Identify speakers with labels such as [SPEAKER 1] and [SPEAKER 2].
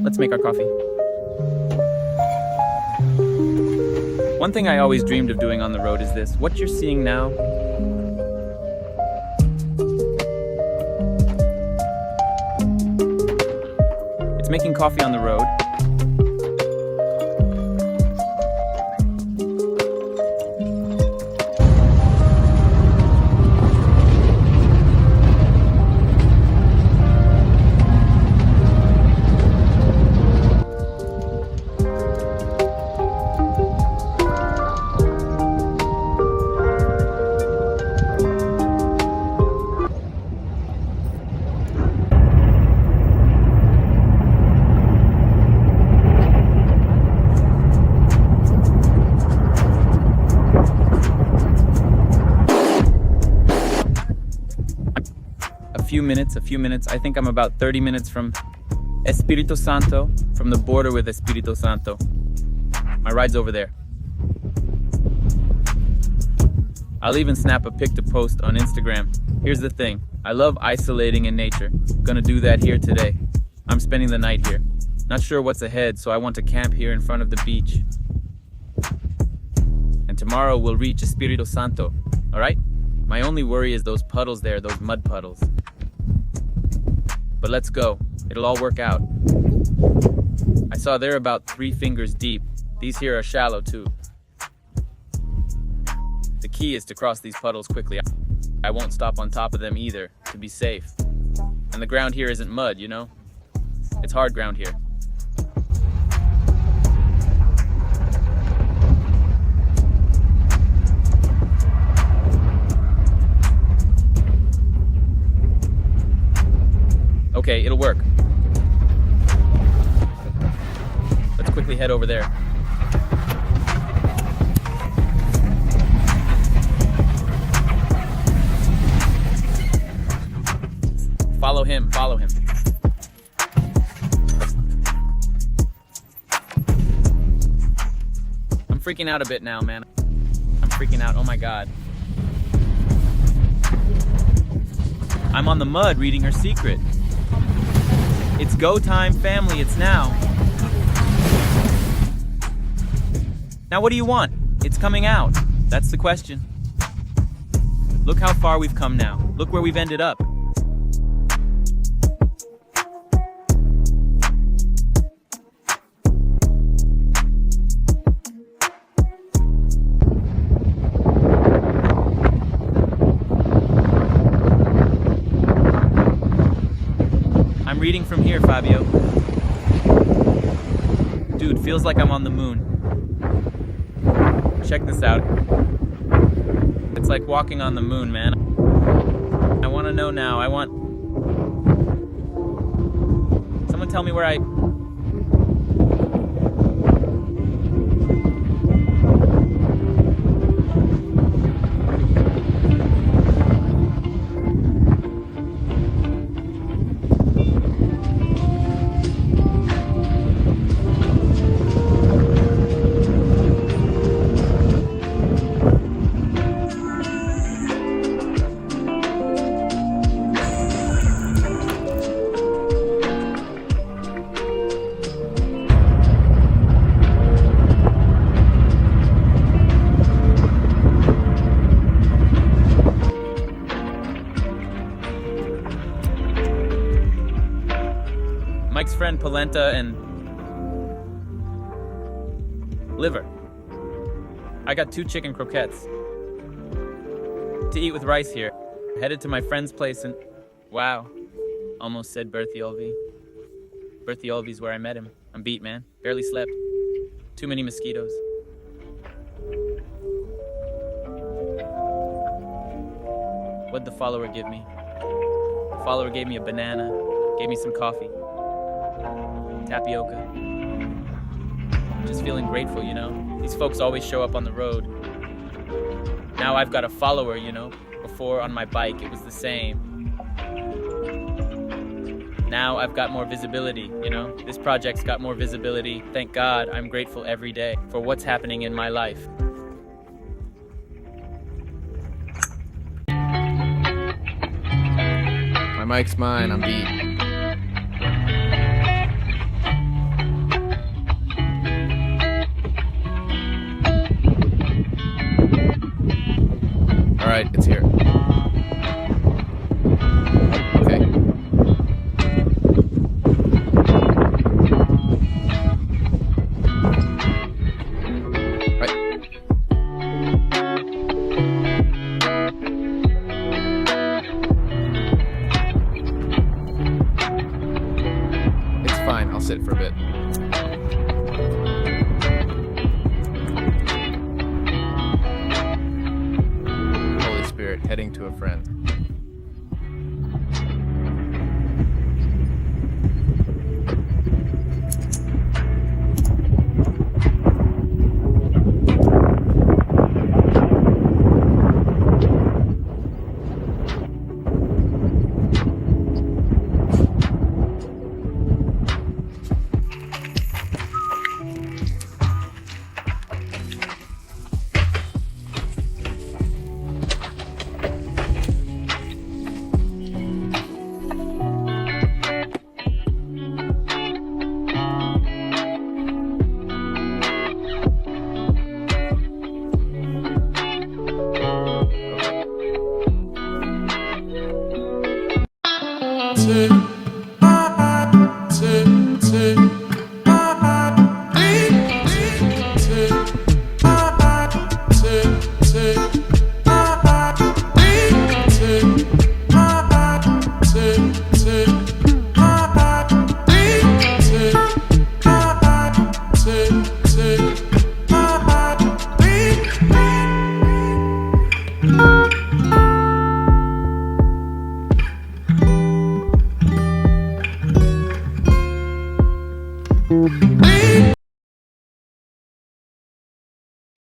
[SPEAKER 1] Let's make our coffee. One thing I always dreamed of doing on the road is this. What you're seeing now, it's making coffee on the road. A few minutes. I think I'm about 30 minutes from Espírito Santo, from the border with Espírito Santo. My ride's over there. I'll even snap a pic to post on Instagram. Here's the thing, I love isolating in nature. Gonna do that here today. I'm spending the night here. Not sure what's ahead, so I want to camp here in front of the beach. And tomorrow we'll reach Espírito Santo, alright? My only worry is those puddles there, those mud puddles. But let's go. It'll all work out. I saw they're about 3 fingers deep. These here are shallow too. The key is to cross these puddles quickly. I won't stop on top of them either, to be safe. And the ground here isn't mud, you know? It's hard ground here. Okay, it'll work. Let's quickly head over there. Follow him, follow him. I'm freaking out a bit now, man. I'm freaking out, oh my God. I'm on the mud reading her secret. It's go time, family, it's now. Now what do you want? It's coming out. That's the question. Look how far we've come now. Look where we've ended up. I'm reading from here, Fabio. Dude, feels like I'm on the moon. Check this out. It's like walking on the moon, man. I want to know now. Someone tell me where I... Mike's friend polenta and liver. I got 2 chicken croquettes to eat with rice here. Headed to my friend's place and wow, almost said Berthiolvi. Berthiolvi's where I met him. I'm beat, man. Barely slept. Too many mosquitoes. What'd the follower give me? The follower gave me a banana, gave me some coffee. Tapioca. Just feeling grateful, you know? These folks always show up on the road. Now I've got a follower, you know? Before on my bike it was the same. Now I've got more visibility, you know? This project's got more visibility. Thank God, I'm grateful every day for what's happening in my life. My
[SPEAKER 2] mic's mine, I'm beat. Alright, it's here. Okay. Right. It's fine, I'll sit for a bit. Holy Spirit, heading to a friend.